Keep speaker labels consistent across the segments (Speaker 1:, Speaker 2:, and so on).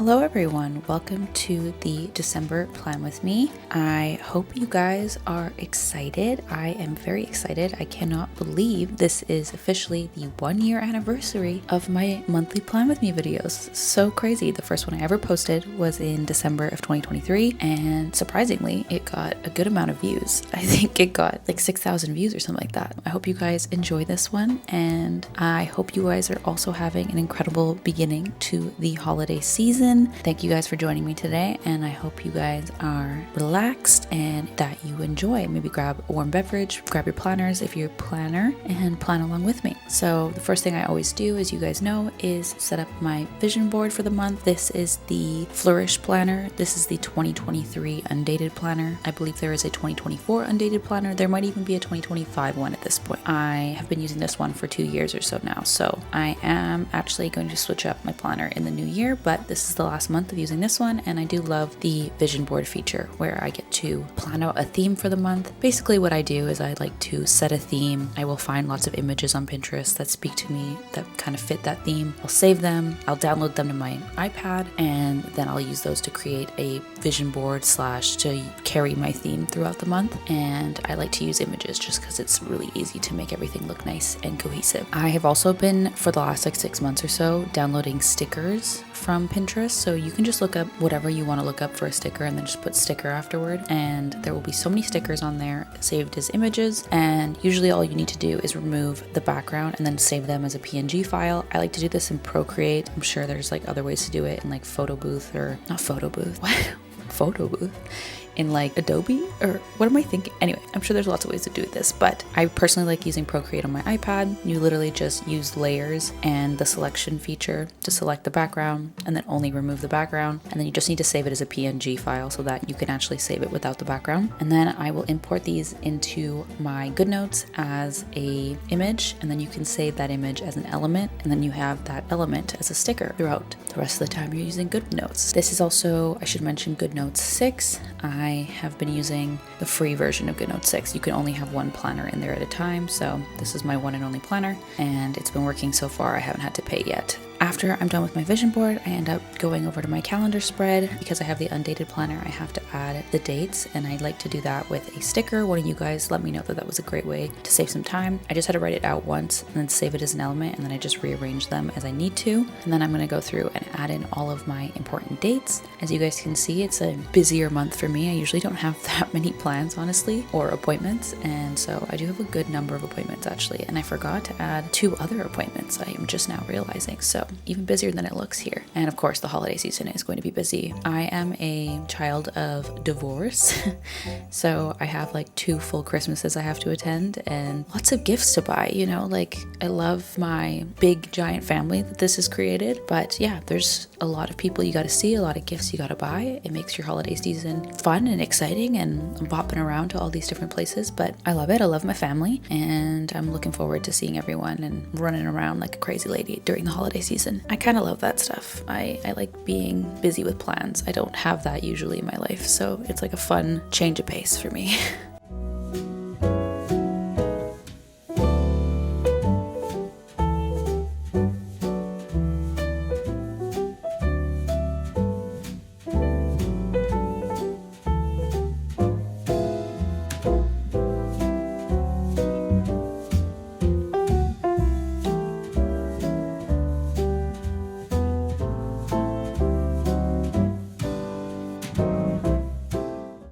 Speaker 1: Hello everyone, welcome to the December Plan With Me. I hope you guys are excited. I am very excited. I cannot believe this is officially the 1 year anniversary of my monthly Plan With Me videos. So crazy. The first one I ever posted was in December of 2023 and surprisingly it got a good amount of views. I think it got like 6,000 views or something like that. I hope you guys enjoy this one and I hope you guys are also having an incredible beginning to the holiday season. Thank you guys for joining me today and I hope you guys are relaxed and that you enjoy. Maybe grab a warm beverage, grab your planners if you're a planner and plan along with me. So the first thing I always do, as you guys know, is set up my vision board for the month. This is the Flourish Planner. This is the 2023 Undated Planner. I believe there is a 2024 Undated Planner. There might even be a 2025 one at this point. I have been using this one for 2 years or so now. So I am actually going to switch up my planner in the new year, but this is the last month of using this one and I do love the vision board feature where I get to plan out a theme for the month. Basically what I do is I like to set a theme. I will find lots of images on Pinterest that speak to me that kind of fit that theme. I'll save them, I'll download them to my iPad and then I'll use those to create a vision board / to carry my theme throughout the month. And I like to use images just because it's really easy to make everything look nice and cohesive. I have also been for the last 6 months or so downloading stickers from Pinterest, so you can just look up whatever you want to look up for a sticker and then just put sticker afterward, and there will be so many stickers on there saved as images, and usually all you need to do is remove the background and then save them as a PNG file. I like to do this in Procreate. I'm sure there's like other ways to do it in like Photo Booth or not Photo Booth. What? Photo Booth in like Adobe, or what am I thinking? Anyway, I'm sure there's lots of ways to do this, but I personally like using Procreate on my iPad. You literally just use layers and the selection feature to select the background and then only remove the background, and then you just need to save it as a PNG file so that you can actually save it without the background. And then I will import these into my GoodNotes as a image, and then you can save that image as an element, and then you have that element as a sticker throughout the rest of the time you're using GoodNotes. This is also, I should mention, GoodNotes 6. I have been using the free version of GoodNotes 6. You can only have one planner in there at a time, so this is my one and only planner, and it's been working so far. I haven't had to pay yet. After I'm done with my vision board, I end up going over to my calendar spread. Because I have the Undated planner, I have to add the dates, and I like to do that with a sticker. One of you guys let me know that that was a great way to save some time. I just had to write it out once and then save it as an element, and then I just rearrange them as I need to. And then I'm going to go through and add in all of my important dates. As you guys can see, it's a busier month for me. I usually don't have that many plans, honestly, or appointments, and so I do have a good number of appointments actually, and I forgot to add 2 other appointments I am just now realizing, so even busier than it looks here. And of course the holiday season is going to be busy. I am a child of divorce so I have like 2 full Christmases I have to attend and lots of gifts to buy, you know, like I love my big giant family that this has created, but yeah, there's a lot of people you got to see, a lot of gifts you got to buy. It makes your holiday season fun and exciting, and I'm bopping around to all these different places, but I love it. I love my family and I'm looking forward to seeing everyone and running around like a crazy lady during the holiday season. I kind of love that stuff. I like being busy with plans. I don't have that usually in my life, so it's like a fun change of pace for me.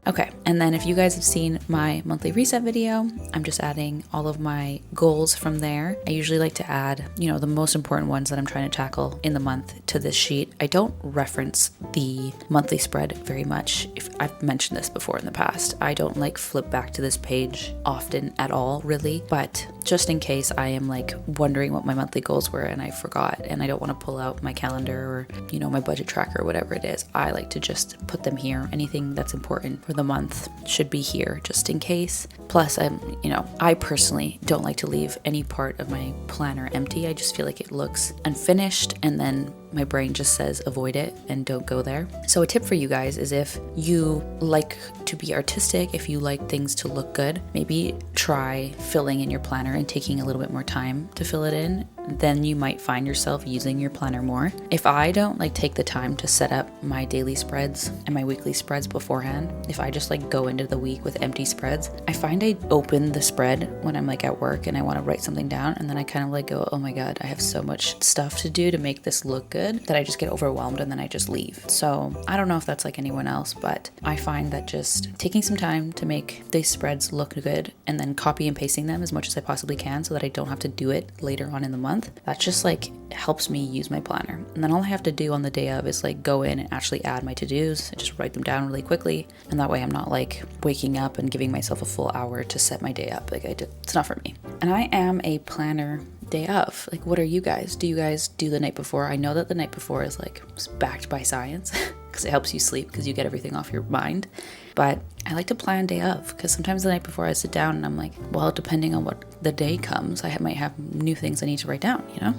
Speaker 1: Okay, and then if you guys have seen my monthly reset video, I'm just adding all of my goals from there. I usually like to add, you know, the most important ones that I'm trying to tackle in the month to this sheet. I don't reference the monthly spread very much. If I've mentioned this before in the past, I don't like flip back to this page often at all, really, but just in case I am like wondering what my monthly goals were and I forgot and I don't want to pull out my calendar or, you know, my budget tracker or whatever it is, I like to just put them here. Anything that's important for the month should be here just in case. Plus, I personally don't like to leave any part of my planner empty. I just feel like it looks unfinished and then my brain just says avoid it and don't go there. So a tip for you guys is if you like to be artistic, if you like things to look good, maybe try filling in your planner and taking a little bit more time to fill it in. Then you might find yourself using your planner more. If I don't like take the time to set up my daily spreads and my weekly spreads beforehand, if I just like go into the week with empty spreads, I find I open the spread when I'm like at work and I want to write something down, and then I kind of like go, oh my god, I have so much stuff to do to make this look good, that I just get overwhelmed and then I just leave. So I don't know if that's like anyone else, but I find that just taking some time to make these spreads look good and then copy and pasting them as much as I possibly can so that I don't have to do it later on in the month, that just like helps me use my planner. And then all I have to do on the day of is like go in and actually add my to-dos and just write them down really quickly, and that way I'm not like waking up and giving myself a full hour to set my day up. Like it's not for me. And I am a planner day of. Like, what are you guys? Do you guys do the night before? I know that the night before is like backed by science because it helps you sleep because you get everything off your mind. But I like to plan day of, because sometimes the night before I sit down and I'm like, well, depending on what the day comes, I might have new things I need to write down, you know?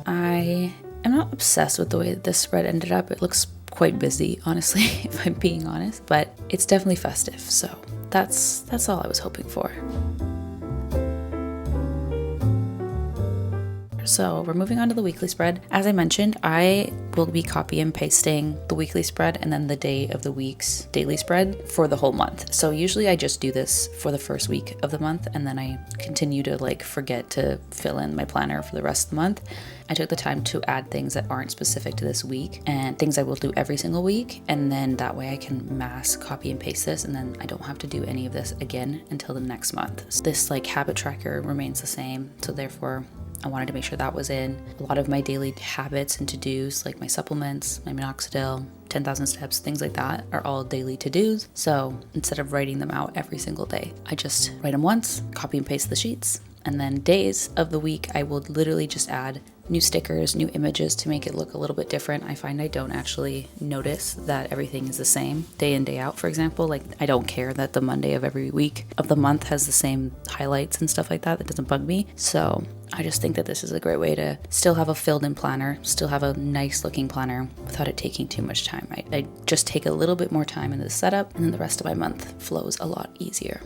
Speaker 1: I am not obsessed with the way that this spread ended up. It looks quite busy, honestly, if I'm being honest, but it's definitely festive, so that's all I was hoping for. So we're moving on to the weekly spread. As I mentioned, I will be copy and pasting the weekly spread and then the day of the week's daily spread for the whole month. So usually I just do this for the first week of the month, and then I continue to like forget to fill in my planner for the rest of the month. I took the time to add things that aren't specific to this week and things I will do every single week, and then that way I can mass copy and paste this, and then I don't have to do any of this again until the next month. So this like habit tracker remains the same, so therefore I wanted to make sure that was in. A lot of my daily habits and to-dos, like my supplements, my minoxidil, 10,000 steps, things like that, are all daily to-dos. So instead of writing them out every single day, I just write them once, copy and paste the sheets, and then days of the week, I will literally just add new stickers, new images to make it look a little bit different. I find I don't actually notice that everything is the same day in, day out. For example, like I don't care that the Monday of every week of the month has the same highlights and stuff like that. That doesn't bug me. So I just think that this is a great way to still have a filled in planner, still have a nice looking planner without it taking too much time. I just take a little bit more time in the setup, and then the rest of my month flows a lot easier.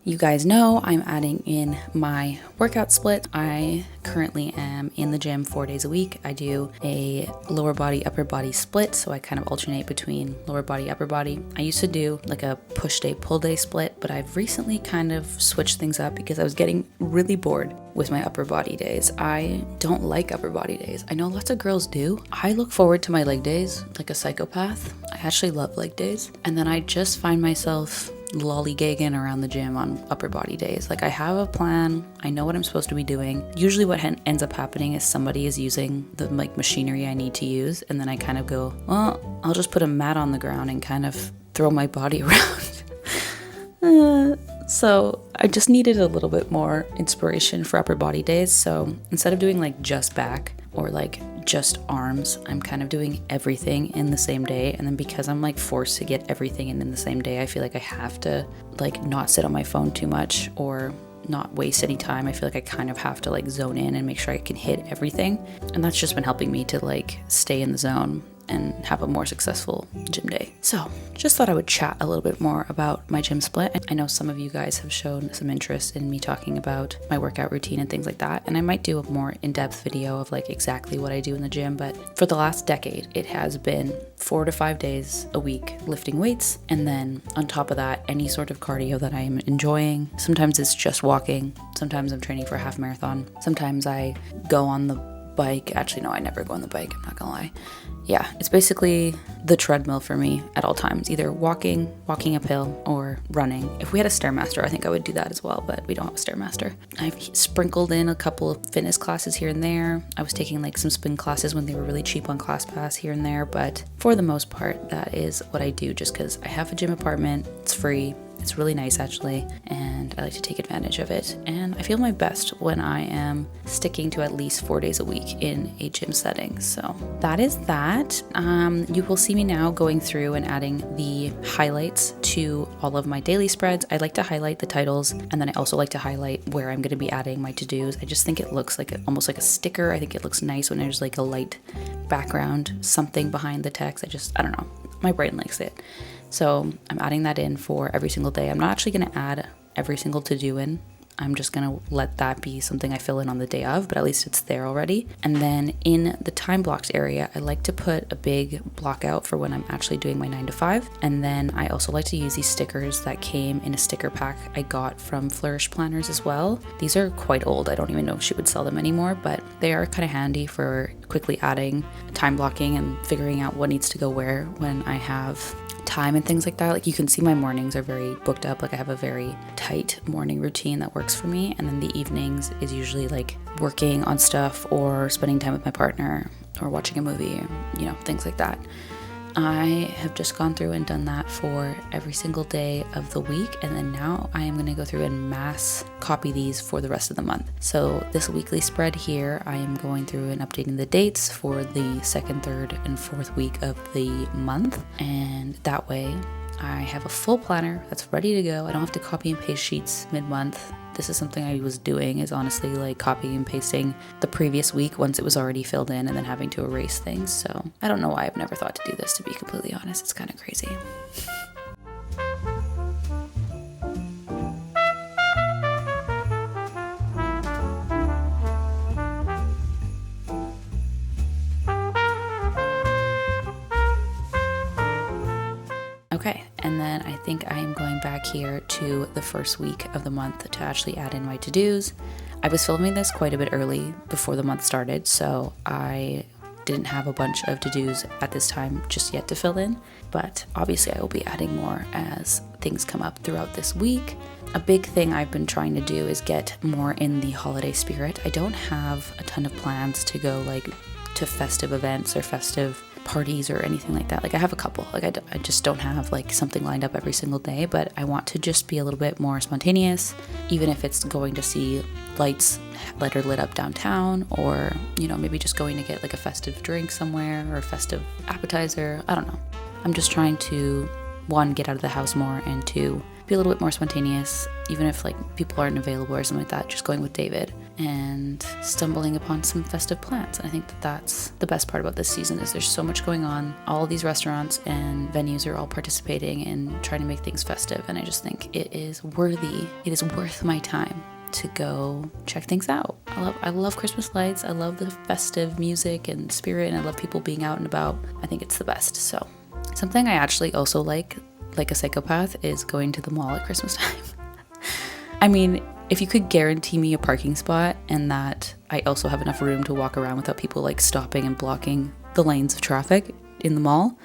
Speaker 1: You guys know I'm adding in my workout split. I currently am in the gym 4 days a week. I do a lower body, upper body split, so I kind of alternate between lower body, upper body. I used to do like a push day, pull day split, but I've recently kind of switched things up because I was getting really bored with my upper body days. I don't like upper body days. I know lots of girls do. I look forward to my leg days like a psychopath. I actually love leg days. And then I just find myself lollygagging around the gym on upper body days. Like I have a plan, I know what I'm supposed to be doing. Usually what ends up happening is somebody is using the like machinery I need to use, and then I kind of go, well, I'll just put a mat on the ground and kind of throw my body around. So I just needed a little bit more inspiration for upper body days. So instead of doing like just back or like just arms, I'm kind of doing everything in the same day. And then because I'm like forced to get everything in the same day, I feel like I have to like not sit on my phone too much or not waste any time. I feel like I kind of have to like zone in and make sure I can hit everything. And that's just been helping me to like stay in the zone and have a more successful gym day. So just thought I would chat a little bit more about my gym split. I know some of you guys have shown some interest in me talking about my workout routine and things like that, and I might do a more in-depth video of like exactly what I do in the gym. But for the last decade, it has been 4 to 5 days a week lifting weights, and then on top of that, any sort of cardio that I am enjoying. Sometimes it's just walking, sometimes I'm training for a half marathon, sometimes I go on the bike. Actually, no, I never go on the bike, I'm not gonna lie. Yeah, it's basically the treadmill for me at all times, either walking uphill, or running. If we had a Stairmaster, I think I would do that as well, but we don't have a Stairmaster. I've sprinkled in a couple of fitness classes here and there. I was taking like some spin classes when they were really cheap on ClassPass here and there, but for the most part, that is what I do just because I have a gym apartment, it's free. It's really nice actually, and I like to take advantage of it. And I feel my best when I am sticking to at least 4 days a week in a gym setting. So that is that. You will see me now going through and adding the highlights to all of my daily spreads. I like to highlight the titles, and then I also like to highlight where I'm going to be adding my to-dos. I just think it looks like almost like a sticker. I think it looks nice when there's like a light background, something behind the text. I don't know. My brain likes it. So I'm adding that in for every single day. I'm not actually going to add every single to-do in. I'm just going to let that be something I fill in on the day of, but at least it's there already. And then in the time blocks area, I like to put a big block out for when I'm actually doing my 9 to 5. And then I also like to use these stickers that came in a sticker pack I got from Flourish Planners as well. These are quite old. I don't even know if she would sell them anymore, but they are kind of handy for quickly adding time blocking and figuring out what needs to go where when I have time and things like that. Like you can see my mornings are very booked up. Like I have a very tight morning routine that works for me, and then the evenings is usually like working on stuff or spending time with my partner or watching a movie, you know, things like that. I have just gone through and done that for every single day of the week, and then now I am going to go through and mass copy these for the rest of the month. So this weekly spread here, I am going through and updating the dates for the second, third, and fourth week of the month, and that way I have a full planner that's ready to go. I don't have to copy and paste sheets mid-month. This is something I was doing, is honestly like copying and pasting the previous week once it was already filled in and then having to erase things. So I don't know why I've never thought to do this, to be completely honest. It's kind of crazy. Okay, and then I think I am going back here to the first week of the month to actually add in my to-dos. I was filming this quite a bit early before the month started, so I didn't have a bunch of to-dos at this time just yet to fill in, but obviously I will be adding more as things come up throughout this week. A big thing I've been trying to do is get more in the holiday spirit. I don't have a ton of plans to go like to festive events or festive parties or anything like that. Like I have a couple, like I just don't have like something lined up every single day, but I want to just be a little bit more spontaneous, even if it's going to see lights that are lit up downtown, or, you know, maybe just going to get like a festive drink somewhere or a festive appetizer. I don't know. I'm just trying to, one, get out of the house more, and two, be a little bit more spontaneous, even if like people aren't available or something like that, just going with David and stumbling upon some festive plans. And I think that that's the best part about this season, is there's so much going on. All of these restaurants and venues are all participating in trying to make things festive, and I just think it is worth my time to go check things out. I love Christmas lights. I love the festive music and spirit, and I love people being out and about. I think it's the best. So something I actually also like a psychopath, is going to the mall at Christmas time. I mean, if you could guarantee me a parking spot and that I also have enough room to walk around without people like stopping and blocking the lanes of traffic in the mall,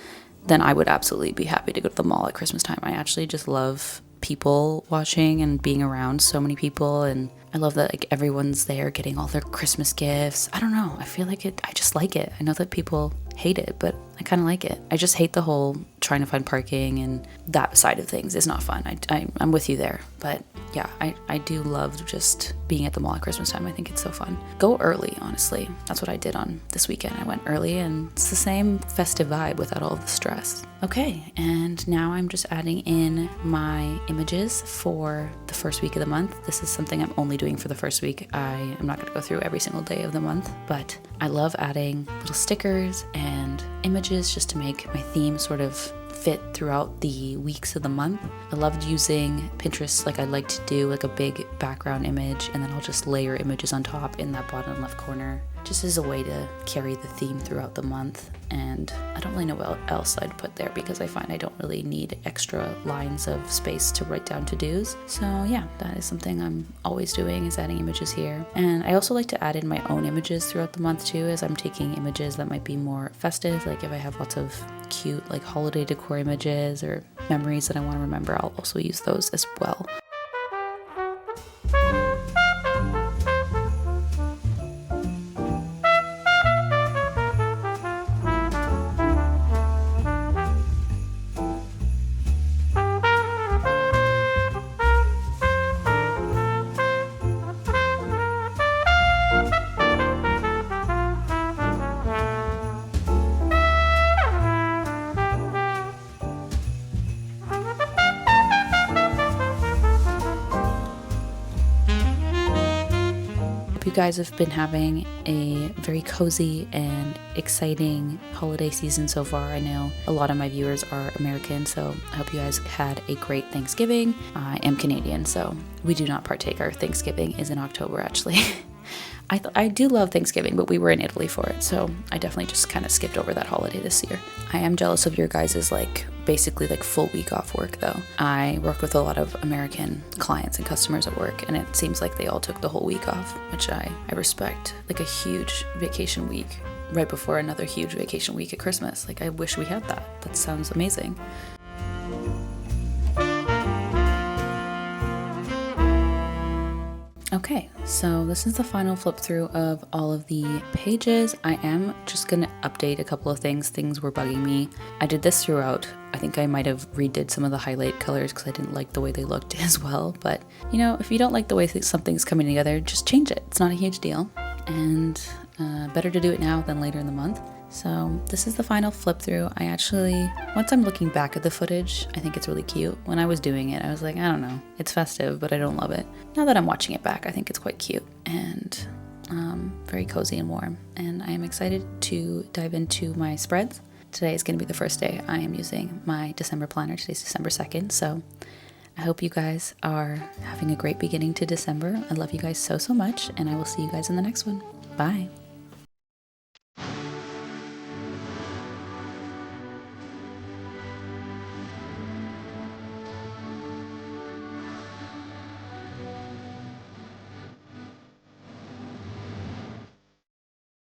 Speaker 1: then I would absolutely be happy to go to the mall at Christmas time. I actually just love people watching and being around so many people, and I love that like everyone's there getting all their Christmas gifts. I don't know, I feel like I just like it. I know that people hate it, but I kind of like it. I just hate the whole trying to find parking, and that side of things is not fun. I'm with you there, but yeah, I do love just being at the mall at Christmas time. I think it's so fun. Go early, honestly. That's what I did on this weekend. I went early, and it's the same festive vibe without all of the stress. Okay, and now I'm just adding in my images for the first week of the month. This is something I'm only doing for the first week. I am not going to go through every single day of the month, but I love adding little stickers and images just to make my theme sort of fit throughout the weeks of the month. I loved using Pinterest. Like I like to do like a big background image, and then I'll just layer images on top in that bottom left corner just as a way to carry the theme throughout the month. And I don't really know what else I'd put there because I find I don't really need extra lines of space to write down to-dos. So yeah, that is something I'm always doing, is adding images here. And I also like to add in my own images throughout the month too, as I'm taking images that might be more festive. Like if I have lots of cute like holiday decor images or memories that I want to remember, I'll also use those as well. You guys have been having a very cozy and exciting holiday season so far. I know a lot of my viewers are American, so I hope you guys had a great Thanksgiving. I am Canadian, so we do not partake. Our Thanksgiving is in October, actually. I do love Thanksgiving, but we were in Italy for it, so I definitely just kind of skipped over that holiday this year. I am jealous of your guys' basically full week off work though. I work with a lot of American clients and customers at work, and it seems like they all took the whole week off, which I respect. Like a huge vacation week right before another huge vacation week at Christmas. I wish we had that. That sounds amazing. Okay, so this is the final flip through of all of the pages. I am just going to update a couple of things. Things were bugging me. I did this throughout. I think I might have redid some of the highlight colors because I didn't like the way they looked as well. But, if you don't like the way something's coming together, just change it. It's not a huge deal. And better to do it now than later in the month. So this is the final flip through. I actually, once I'm looking back at the footage, I think it's really cute. When I was doing it, I was like, I don't know, it's festive, but I don't love it. Now that I'm watching it back, I think it's quite cute and very cozy and warm. And I am excited to dive into my spreads. Today is going to be the first day I am using my December planner. Today's December 2nd, so I hope you guys are having a great beginning to December. I love you guys so much, and I will see you guys in the next one. Bye.